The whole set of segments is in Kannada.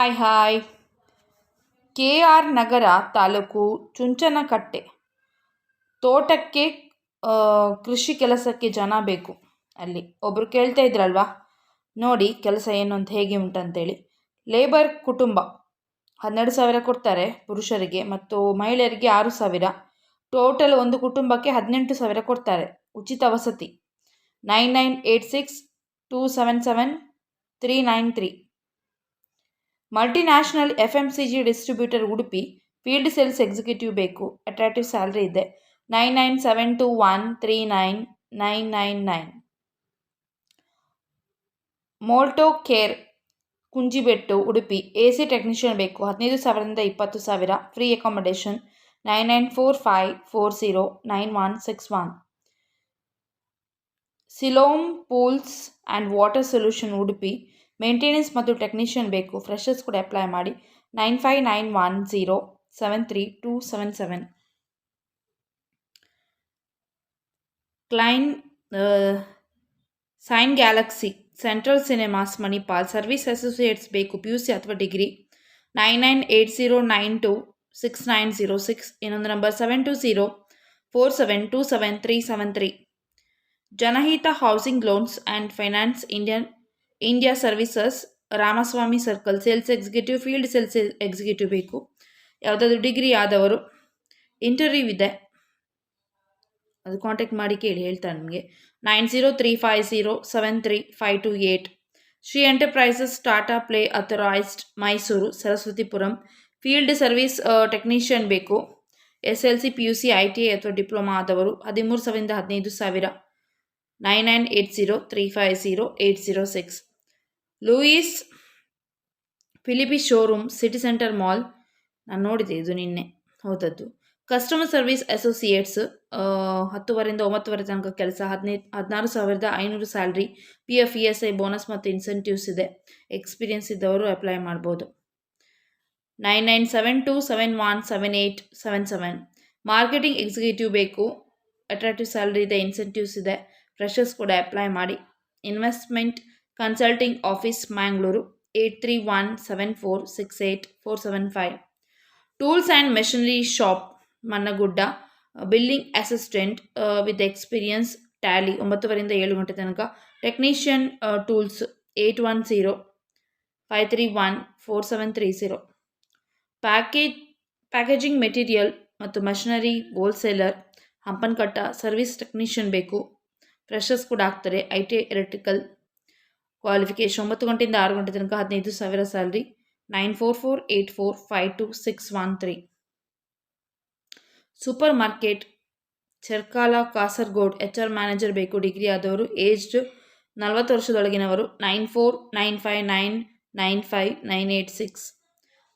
Hi hi. ಕೆ ಆರ್ ನಗರ ತಾಲೂಕು ಚುಂಚನಕಟ್ಟೆ ತೋಟಕ್ಕೆ ಕೃಷಿ ಕೆಲಸಕ್ಕೆ ಜನ ಬೇಕು. ಅಲ್ಲಿ ಒಬ್ಬರು ಕೇಳ್ತಾ ಇದ್ರಲ್ವಾ, ನೋಡಿ ಕೆಲಸ ಏನು ಅಂತ, ಹೇಗೆ ಉಂಟಂತೇಳಿ. ಲೇಬರ್ ಕುಟುಂಬ 12,000 ಕೊಡ್ತಾರೆ ಪುರುಷರಿಗೆ ಮತ್ತು ಮಹಿಳೆಯರಿಗೆ 6,000. ಟೋಟಲ್ ಒಂದು ಕುಟುಂಬಕ್ಕೆ 18,000 ಕೊಡ್ತಾರೆ. ಉಚಿತ ವಸತಿ. 9986277393. Multinational FMCG distributor Udupi. Field sales executive ಬೇಕು. ಅಟ್ರಾಕ್ಟಿವ್ ಸ್ಯಾಲರಿ ಇದೆ. 9972139999. ಮೋಲ್ಟೋ ಕೇರ್ ಕುಂಜಿಬೆಟ್ಟು ಉಡುಪಿ. AC ಟೆಕ್ನಿಷಿಯನ್ ಬೇಕು. 15,000ರಿಂದ 20,000. Free accommodation. 9945409161. Silom pools and water solution Udupi. Maintenance ಮತ್ತು ಟೆಕ್ನಿಷಿಯನ್ ಬೇಕು. ಫ್ರೆಷರ್ಸ್ ಕೂಡ ಅಪ್ಲೈ ಮಾಡಿ. 9591073277. Klein sign Galaxy Central cinemas Manipal. Service associates ಬೇಕು. PUC ಅಥವಾ ಡಿಗ್ರಿ. 9980926906. ಇನ್ನೊಂದು number 7204727373. Janahita housing loans and finance India services Ramaswamy circle. Sales executive, field sales executive ಬೇಕು. ಯಾವುದಾದ್ರೂ ಡಿಗ್ರಿ ಆದವರು. ಇಂಟರ್ವ್ಯೂ ಇದೆ, ಅದು ಕಾಂಟ್ಯಾಕ್ಟ್ ಮಾಡಿ ಕೇಳಿ, ಹೇಳ್ತಾರೆ ನಿಮಗೆ. 9035073528. Shri enterprises Tata play authorised Mysuru Saraswathipuram. Field service technician ಬೇಕು. SLC PUC ITI ಅಥವಾ ಡಿಪ್ಲೊಮಾ ಆದವರು. 13,000ರಿಂದ 15,000. 9980350806. Louis Philippi showroom city centre mall. ನಾನು ನೋಡಿದೆ ಇದು ನಿನ್ನೆ, ಹೌದದ್ದು. ಕಸ್ಟಮರ್ ಸರ್ವಿಸ್ ಅಸೋಸಿಯೇಟ್ಸ್ 10ವರೆಯಿಂದ 9ವರೆ ತನಕ ಕೆಲಸ. 16,500 ಸ್ಯಾಲ್ರಿ. PF ESI ಬೋನಸ್ ಮತ್ತು ಇನ್ಸೆಂಟಿವ್ಸ್ ಇದೆ. ಎಕ್ಸ್ಪೀರಿಯನ್ಸ್ ಇದ್ದವರು ಅಪ್ಲೈ ಮಾಡ್ಬೋದು. 9972717877. ಮಾರ್ಕೆಟಿಂಗ್ ಎಕ್ಸಿಕ್ಯೂಟಿವ್ ಬೇಕು. ಅಟ್ರಾಕ್ಟಿವ್ ಸ್ಯಾಲರಿ ಇದೆ, ಇನ್ಸೆಂಟಿವ್ಸ್ ಇದೆ. ಫ್ರೆಷರ್ಸ್ ಕೂಡ ಅಪ್ಲೈ ಮಾಡಿ. Investment consulting office Mangalore. 8317468475. Tools and machinery shop Mannagudda. Billing assistant with experience tally. 9ವರೆಯಿಂದ 7 ಗಂಟೆ ತನಕ. Technician tools. 8105314730. ಪ್ಯಾಕೇಜಿಂಗ್ ಮೆಟೀರಿಯಲ್ ಮತ್ತು machinery wholesaler Hampankatta. Service technician ಬೇಕು. ಫ್ರೆಷರ್ಸ್ ಕೂಡ ಆಗ್ತಾರೆ. ITI electrical qualification. 9 ಗಂಟೆಯಿಂದ 6 ಗಂಟೆ ತನಕ. 15,000 salary. 9448452613. Supermarket Cherkala Kasaragod. HR manager ಬೇಕು. ಡಿಗ್ರಿ ಆದವರು. ಏಜ್ಡ್ 40 ವರ್ಷದೊಳಗಿನವರು. 9495995986.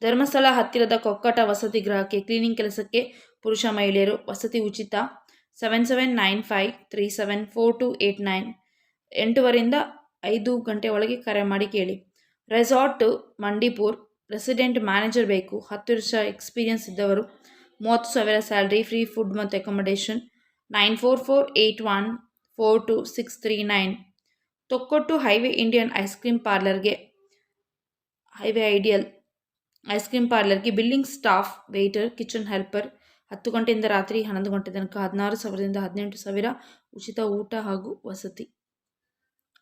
ಧರ್ಮಸ್ಥಳ ಹತ್ತಿರದ ಕೊಕ್ಕಟ ವಸತಿ ಗೃಹಕ್ಕೆ ಕ್ಲೀನಿಂಗ್ ಕೆಲಸಕ್ಕೆ ಪುರುಷ ಮಹಿಳೆಯರು. ವಸತಿ ಉಚಿತ. 7795374289. 8ವರೆಯಿಂದ 5 ಗಂಟೆ ಒಳಗೆ ಕರೆ ಮಾಡಿ ಕೇಳಿ. ರೆಸಾರ್ಟ್ ಮಂಡಿಪುರ್. ರೆಸಿಡೆಂಟ್ ಮ್ಯಾನೇಜರ್ ಬೇಕು. 10 ವರ್ಷ ಎಕ್ಸ್ಪೀರಿಯನ್ಸ್ ಇದ್ದವರು. 30,000 ಸ್ಯಾಲ್ರಿ. ಫ್ರೀ ಫುಡ್ ಮತ್ತು accommodation. 9448142639. Thokkottu highway Indian ice cream ಪಾರ್ಲರ್ಗೆ. ಐಡಿಯಲ್ ಐಸ್ ಕ್ರೀಮ್ ಪಾರ್ಲರ್ಗೆ billing staff, waiter, kitchen helper. 10 ಗಂಟೆಯಿಂದ ರಾತ್ರಿ 11 ಗಂಟೆ ತನಕ. 16,000ದಿಂದ 18,000. ಉಚಿತ ಊಟ ಹಾಗೂ ವಸತಿ.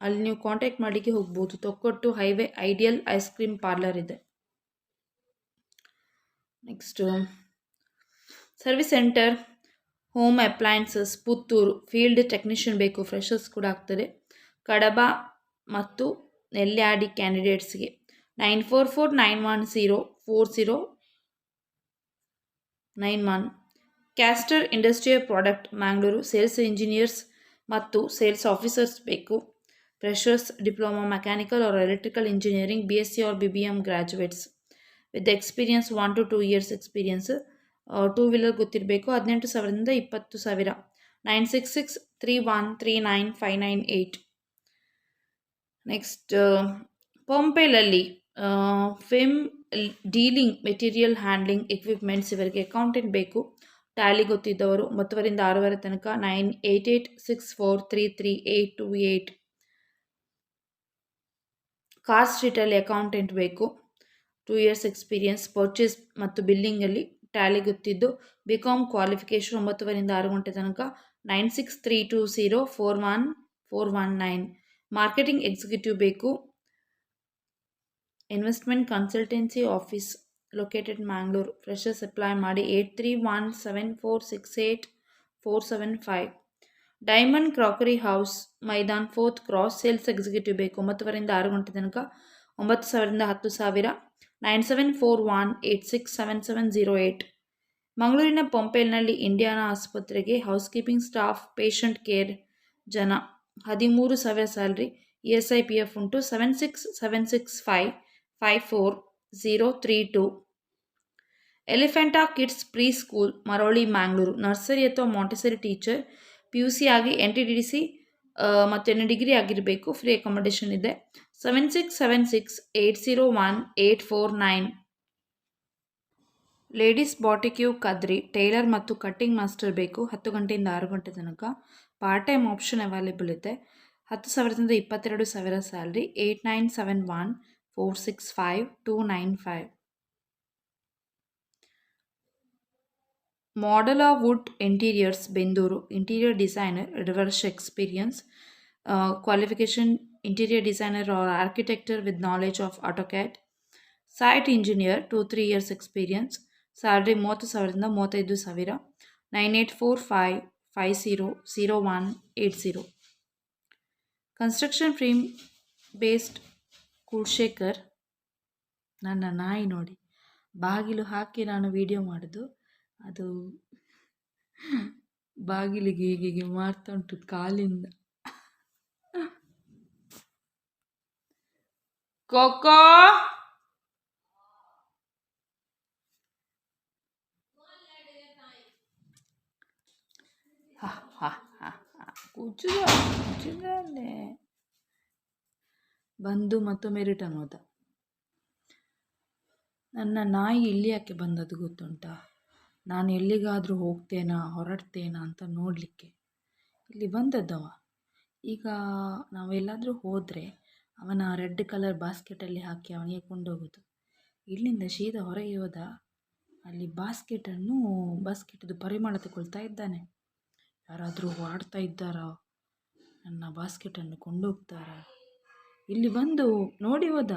ಅಲ್ಲಿ ನೀವು ಕಾಂಟ್ಯಾಕ್ಟ್ ಮಾಡಲಿಕ್ಕೆ ಹೋಗ್ಬೋದು. Thokkottu highway ideal ice cream parlour ಇದೆ. Next service centre home appliances Puttur. Field technician ಬೇಕು. ಫ್ರೆಷರ್ಸ್ ಕೂಡ ಆಗ್ತದೆ. ಕಡಬ ಮತ್ತು ನೆಲ್ಯಾಡಿ ಕ್ಯಾಂಡಿಡೇಟ್ಸ್ಗೆ. 9449104091. Castor industrial product Mangalore. Sales engineers ಮತ್ತು ಸೇಲ್ಸ್ ಆಫೀಸರ್ಸ್ ಬೇಕು. Freshers. Diploma mechanical or electrical engineering, BSc or BBM graduates with experience 1 to 2 years experience. 2 wheeler ಗೊತ್ತಿರಬೇಕು. 18,000ದಿಂದ 20,000. 9663139598. ನೆಕ್ಸ್ಟ್ ಪಂಪೆಲಲ್ಲಿ firm dealing material handling equipments. ಇವರಿಗೆ ಅಕೌಂಟೆಂಟ್ ಬೇಕು. ಟ್ಯಾಲಿ ಗೊತ್ತಿದ್ದವರು. 9ವರೆಯಿಂದ 6ವರೆ ತನಕ. 9886433828. ಕಾರ್ ಸ್ಟ್ರೀಟಲ್ಲಿ ಅಕೌಂಟೆಂಟ್ ಬೇಕು. 2 ಇಯರ್ಸ್ ಎಕ್ಸ್ಪೀರಿಯನ್ಸ್ ಪರ್ಚೇಸ್ ಮತ್ತು ಬಿಲ್ಲಿಂಗಲ್ಲಿ ಟ್ಯಾಲಿ ಗೊತ್ತಿದ್ದು ಬಿಕಾಮ್ ಕ್ವಾಲಿಫಿಕೇಷನ್ 9ವರಿಂದ 6 ಗಂಟೆ ತನಕ 9632041419 ಮಾರ್ಕೆಟಿಂಗ್ ಎಕ್ಸಿಕ್ಯೂಟಿವ್ ಬೇಕು. Investment consultancy office located Mangalore. Freshers apply ಮಾಡಿ 8317468475. ಡೈಮಂಡ್ ಕ್ರಾಕರಿ ಹೌಸ್ ಮೈದಾನ್ 4th ಕ್ರಾಸ್ ಸೇಲ್ಸ್ ಎಕ್ಸಿಕ್ಯೂಟಿವ್ ಬೇಕು. 9ವರಿಂದ 6 ಗಂಟೆ ತನಕ 9,000ರಿಂದ 10,000 9741867708. ಮಂಗಳೂರಿನ ಪಂಪೇಲ್ನಲ್ಲಿ ಇಂಡಿಯಾನಾ ಆಸ್ಪತ್ರೆಗೆ house keeping staff patient care ಜನ 13,000 ಸ್ಯಾಲ್ರಿ. ESIPF ಉಂಟು. 7676554032. ಎಲಿಫೆಂಟಾ ಕಿಡ್ಸ್ ಪ್ರೀ ಸ್ಕೂಲ್ ಮರಳಿ ಮ್ಯಾಂಗ್ಳೂರು. ನರ್ಸರಿ ಅಥವಾ ಮಾಂಟೆಸರಿ ಟೀಚರ್ PUC ಆಗಿ NTDC ಮತ್ತು ಡಿಗ್ರಿ ಆಗಿರಬೇಕು. ಫ್ರೀ ಅಕಾಮಡೇಷನ್ ಇದೆ. 7676801849. ಲೇಡೀಸ್ ಬಾಟಿಕ್ಯೂ ಕದ್ರಿ ಟೈಲರ್ ಮತ್ತು ಕಟ್ಟಿಂಗ್ ಮಾಸ್ಟರ್ ಬೇಕು. 10 ಗಂಟೆಯಿಂದ 6 ಗಂಟೆ ತನಕ. ಪಾರ್ಟ್ ಟೈಮ್ ಆಪ್ಷನ್ ಅವೈಲೇಬಲ್ ಇದೆ. 10,000ದಿಂದ 22,000 salary. 8971465295. Model wood interiors Bendur. Interior designer 2 ವರ್ಷ experience. Qualification interior designer or architecture with knowledge of AutoCAD. Site engineer 2-3 years experience. Salary 30,000ರಿಂದ 35,000. 9845500180. Construction frame based Kulshekar. ನನ್ನ ನಾಯಿ ನೋಡಿ ಬಾಗಿಲು ಹಾಕಿ ನಾನು ವಿಡಿಯೋ ಮಾಡೋದು, ಅದು ಬಾಗಿಲಿಗೆ ಹೀಗೆ ಮಾಡ್ತಾ ಉಂಟು ಕಾಲಿಂದ. ಕೋಕೋ ಕೂಚಿದಲ್ಲೇ ಬಂದು ಮತ್ತೊಮ್ಮೆ ರಿಟರ್ನ್ ಹೋದ. ನನ್ನ ನಾಯಿ ಇಲ್ಲಿ ಯಾಕೆ ಬಂದದ್ದು ಗೊತ್ತುಂಟಾ? ನಾನು ಎಲ್ಲಿಗಾದರೂ ಹೋಗ್ತೇನಾ ಹೊರಡ್ತೇನಾ ಅಂತ ನೋಡಲಿಕ್ಕೆ ಇಲ್ಲಿ ಬಂದದ್ದವ. ಈಗ ನಾವೆಲ್ಲಾದರೂ ಹೋದರೆ ಅವನ ರೆಡ್ ಕಲರ್ ಬಾಸ್ಕೆಟಲ್ಲಿ ಹಾಕಿ ಅವನಿಗೆ ಕೊಂಡೋಗೋದು. ಇಲ್ಲಿಂದ ಸೀದಾ ಹೊರಗೆ ಹೋದ, ಅಲ್ಲಿ ಬಾಸ್ಕೆಟದು ಪರಿಮಳ ತಗೊಳ್ತಾ ಇದ್ದಾನೆ. ಯಾರಾದರೂ ಹೊರಡ್ತಾ ಇದ್ದಾರಾ, ನನ್ನ ಬಾಸ್ಕೆಟನ್ನು ಕೊಂಡೋಗ್ತಾರಾ? ಇಲ್ಲಿ ಬಂದು ನೋಡಿ ಹೋದ.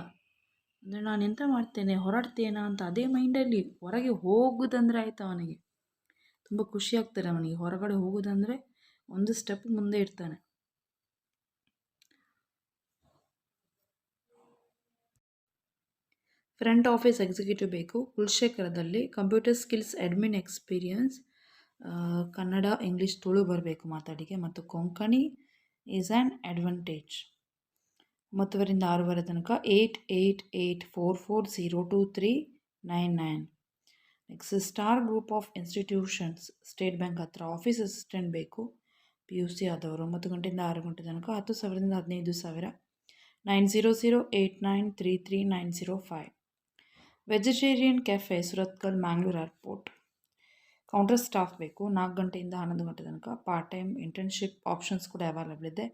ಅಂದರೆ ನಾನು ಎಂತ ಮಾಡ್ತೇನೆ, ಹೊರಡ್ತೇನಾ ಅಂತ ಅದೇ ಮೈಂಡಲ್ಲಿ. ಹೊರಗೆ ಹೋಗೋದಂದರೆ ಆಯಿತು ಅವನಿಗೆ ತುಂಬ ಖುಷಿ ಆಗ್ತದೆ. ಅವನಿಗೆ ಹೊರಗಡೆ ಹೋಗೋದಂದರೆ ಒಂದು ಸ್ಟೆಪ್ ಮುಂದೆ ಇರ್ತಾನೆ. ಫ್ರಂಟ್ ಆಫೀಸ್ ಎಕ್ಸಿಕ್ಯೂಟಿವ್ ಬೇಕು. ಕುಲಶೇಖರದಲ್ಲಿ computer skills admin experience. Kannada English Tulu ಬರಬೇಕು ಮಾತಾಡಿಗೆ, ಮತ್ತು ಕೊಂಕಣಿ ಈಸ್ ಆ್ಯನ್ ಅಡ್ವಾಂಟೇಜ್. 9ವರಿಂದ 6 ತನಕ. 8884402399. Next star group of institutions state bank ಹತ್ರ ಆಫೀಸ್ ಅಸಿಸ್ಟೆಂಟ್ ಬೇಕು. PUC ಆದವರು. 9 ಗಂಟೆಯಿಂದ 6 ಗಂಟೆ ತನಕ. 10,000ದಿಂದ 15,000. 9008933905. Vegetarian cafe Surathkal Mangalore airport. Counter staff ಬೇಕು. 4 ಗಂಟೆಯಿಂದ 11 ಗಂಟೆ ತನಕ. ಪಾರ್ಟ್ ಟೈಮ್ ಇಂಟರ್ನ್ಶಿಪ್ ಆಪ್ಷನ್ಸ್ ಕೂಡ ಅವೈಲೇಬಲ್ ಇದೆ.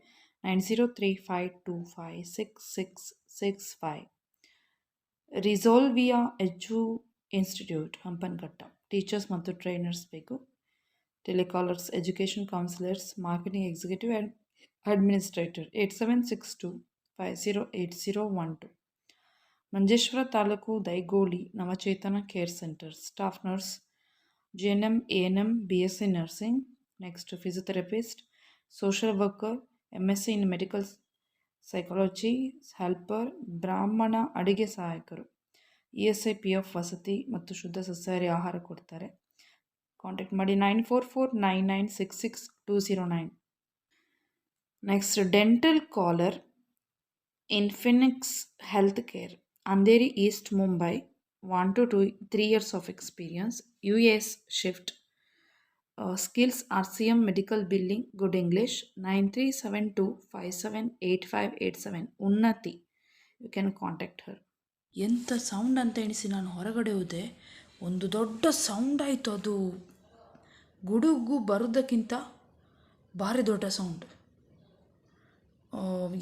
9035256665. Resolvia institute Hampankatta. ಟೀಚರ್ಸ್ ಮತ್ತು ಟ್ರೈನರ್ಸ್ ಬೇಕು. Telecallers, education counsellors, marketing executive and administrator. 8762508012. Manjeshwar taluk Daigoli Navachetana care centre. Staff nurse, GNM, ANM, BSc nursing. Next physiotherapist, social worker, MSc in medical psychology, helper, ಬ್ರಾಹ್ಮಣ ಅಡಿಗೆ ಸಹಾಯಕರು. ESIPF ವಸತಿ ಮತ್ತು ಶುದ್ಧ ಸಸ್ಯಾಹಾರಿ ಆಹಾರ ಕೊಡ್ತಾರೆ. ಕಾಂಟ್ಯಾಕ್ಟ್ ಮಾಡಿ 9449966209. Next dental caller, Infinix health care, Andheri east Mumbai. 1 to 3 years of experience. US shift. Skills RCM medical billing, good English. 9372578587. ಉನ್ನತಿ. ಯು ಕ್ಯಾನ್ ಕಾಂಟ್ಯಾಕ್ಟ್ ಹರ್. ಎಂಥ ಸೌಂಡ್ ಅಂತ ಎಣಿಸಿ ನಾನು ಹೊರಗಡೆ ಹೋದೆ. ಒಂದು ದೊಡ್ಡ ಸೌಂಡ್ ಆಯಿತು. ಅದು ಗುಡುಗು ಬರೋದಕ್ಕಿಂತ ಭಾರಿ ದೊಡ್ಡ ಸೌಂಡ್.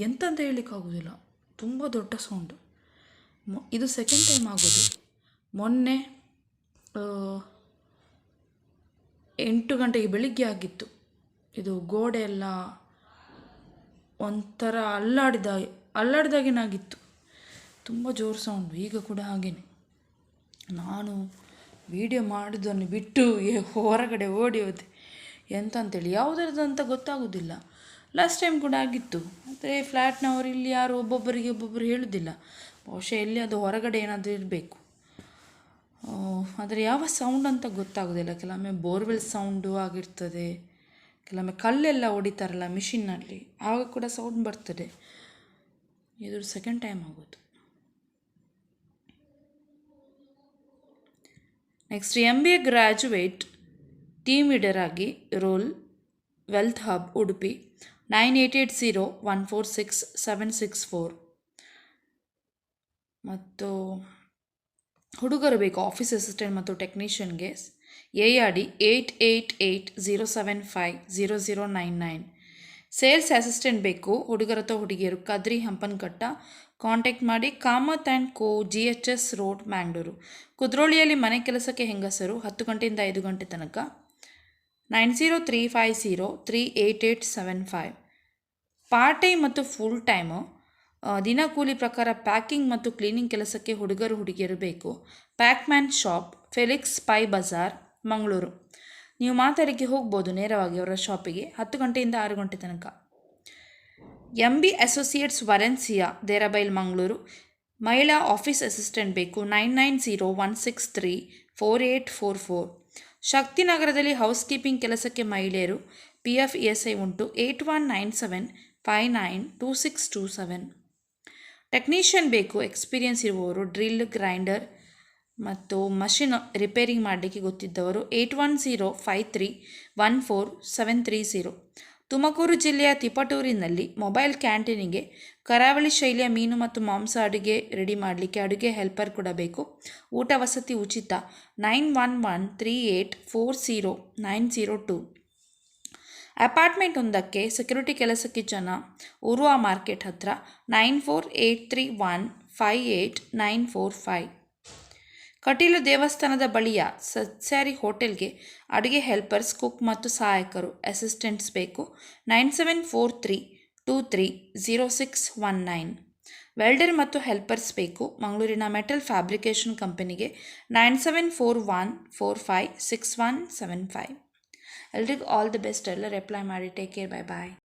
ಎಂತಂತ ಹೇಳಲಿಕ್ಕಾಗೋದಿಲ್ಲ, ತುಂಬ ದೊಡ್ಡ ಸೌಂಡ್. ಇದು ಸೆಕೆಂಡ್ ಟೈಮ್ ಆಗೋದು. ಮೊನ್ನೆ 8 ಗಂಟೆಗೆ ಬೆಳಿಗ್ಗೆ ಆಗಿತ್ತು. ಇದು ಗೋಡೆ ಎಲ್ಲ ಒಂಥರ ಅಲ್ಲಾಡಿದಾಗೇನಾಗಿತ್ತು. ತುಂಬ ಜೋರು ಸೌಂಡು. ಈಗ ಕೂಡ ಹಾಗೇನೆ. ನಾನು ವಿಡಿಯೋ ಮಾಡೋದನ್ನು ಬಿಟ್ಟು ಹೊರಗಡೆ ಓಡಿ ಹೋದೆ. ಎಂತ ಅಂತೇಳಿ ಯಾವುದರದ್ದು ಅಂತ ಗೊತ್ತಾಗೋದಿಲ್ಲ. ಲಾಸ್ಟ್ ಟೈಮ್ ಕೂಡ ಆಗಿತ್ತು. ಆದರೆ ಫ್ಲ್ಯಾಟ್ನವರು ಇಲ್ಲಿ ಯಾರು ಒಬ್ಬೊಬ್ಬರು ಹೇಳೋದಿಲ್ಲ. ಬಹುಶಃ ಎಲ್ಲಿ ಅದು ಹೊರಗಡೆ ಏನಾದರೂ ಇರಬೇಕು. ಆದರೆ ಯಾವ ಸೌಂಡ್ ಅಂತ ಗೊತ್ತಾಗೋದಿಲ್ಲ. ಕೆಲವೊಮ್ಮೆ ಬೋರ್ವೆಲ್ ಸೌಂಡು ಆಗಿರ್ತದೆ, ಕೆಲವೊಮ್ಮೆ ಕಲ್ಲೆಲ್ಲ ಹೊಡಿತಾರಲ್ಲ ಮಿಷಿನ್ನಲ್ಲಿ, ಆಗ ಕೂಡ ಸೌಂಡ್ ಬರ್ತದೆ. ಇದು ಸೆಕೆಂಡ್ ಟೈಮ್ ಆಗೋದು. Next MBA graduate team leader ಆಗಿ ರೋಲ್ ವೆಲ್ತ್ ಹಬ್ ಉಡುಪಿ 9880146764. ಮತ್ತು ಹುಡುಗರು ಬೇಕು ಆಫೀಸ್ ಅಸಿಸ್ಟೆಂಟ್ ಮತ್ತು ಟೆಕ್ನಿಷಿಯನ್ಗೆ. ARD 8880750099. ಸೇಲ್ಸ್ ಅಸಿಸ್ಟೆಂಟ್ ಬೇಕು ಹುಡುಗರ ಅಥವಾ ಹುಡುಗಿಯರು. ಕದ್ರಿ ಹಂಪನಕಟ್ಟ. ಕಾಂಟ್ಯಾಕ್ಟ್ ಮಾಡಿ Kamath and co, GHS road, Mangalore. ಕುದ್ರೋಳಿಯಲ್ಲಿ ಮನೆ ಕೆಲಸಕ್ಕೆ ಹೆಂಗಸರು 10 ಗಂಟೆಯಿಂದ 5 ಗಂಟೆ ತನಕ. 9035038875. ಪಾರ್ಟ್ ಟೈಮ್ ಮತ್ತು ಫುಲ್ ಟೈಮು ದಿನ ಕೂಲಿ ಪ್ರಕಾರ ಪ್ಯಾಕಿಂಗ್ ಮತ್ತು ಕ್ಲೀನಿಂಗ್ ಕೆಲಸಕ್ಕೆ ಹುಡುಗರು ಹುಡುಗಿಯರು ಬೇಕು. Packman shop, Felix Pai Bazaar, Mangaluru. ನೀವು ಮಾತಾಡಿಗೆ ಹೋಗ್ಬೋದು ನೇರವಾಗಿ ಅವರ ಶಾಪಿಗೆ 10 ಗಂಟೆಯಿಂದ 6 ಗಂಟೆ ತನಕ. MB associates Valencia, Derebail, Mangaluru. ಮಹಿಳಾ ಆಫೀಸ್ ಅಸಿಸ್ಟೆಂಟ್ ಬೇಕು. 9901634844. ಶಕ್ತಿನಗರದಲ್ಲಿ ಹೌಸ್ ಕೀಪಿಂಗ್ ಕೆಲಸಕ್ಕೆ ಮಹಿಳೆಯರು. PF ESI ಉಂಟು. 8197592627. ಟೆಕ್ನಿಷಿಯನ್ ಬೇಕು ಎಕ್ಸ್ಪೀರಿಯನ್ಸ್ ಇರುವವರು. ಡ್ರಿಲ್, ಗ್ರೈಂಡರ್ ಮತ್ತು ಮಷಿನ್ ರಿಪೇರಿಂಗ್ ಮಾಡಲಿಕ್ಕೆ ಗೊತ್ತಿದ್ದವರು. 8105314730. ತುಮಕೂರು ಜಿಲ್ಲೆಯ ತಿಪಟೂರಿನಲ್ಲಿ ಮೊಬೈಲ್ ಕ್ಯಾಂಟೀನಿಗೆ ಕರಾವಳಿ ಶೈಲಿಯ ಮೀನು ಮತ್ತು ಮಾಂಸ ಅಡುಗೆ ರೆಡಿ ಮಾಡಲಿಕ್ಕೆ ಅಡುಗೆ ಹೆಲ್ಪರ್ ಕೂಡ ಬೇಕು. ಊಟ ವಸತಿ ಉಚಿತ. 9113840902. ಅಪಾರ್ಟ್ಮೆಂಟ್ ಒಂದಕ್ಕೆ ಸೆಕ್ಯೂರಿಟಿ ಕೆಲಸಕ್ಕೆ ಜನ. ಉರ್ವಾ ಮಾರ್ಕೆಟ್ ಹತ್ರ. 9483158945. ಕಟೀಲು ದೇವಸ್ಥಾನದ ಬಳಿಯ ಸತ್ಸ್ಯಾರಿ ಹೋಟೆಲ್ಗೆ ಅಡುಗೆ ಹೆಲ್ಪರ್ಸ್, ಕುಕ್ ಮತ್ತು ಸಹಾಯಕರು ಅಸಿಸ್ಟೆಂಟ್ಸ್ ಬೇಕು. 9743230619. ವೆಲ್ಡರ್ ಮತ್ತು ಹೆಲ್ಪರ್ಸ್ ಬೇಕು. ಮಂಗಳೂರಿನ ಮೆಟಲ್ ಫ್ಯಾಬ್ರಿಕೇಷನ್ ಕಂಪನಿಗೆ. 9741456175. ಎಲ್ರಿಗೂ ಆಲ್ ದಿ ಬೆಸ್ಟ್. ಎಲ್ಲರೂ ಅಪ್ಲೈ ಮಾಡಿ. Take care. ಬೈ ಬಾಯ್.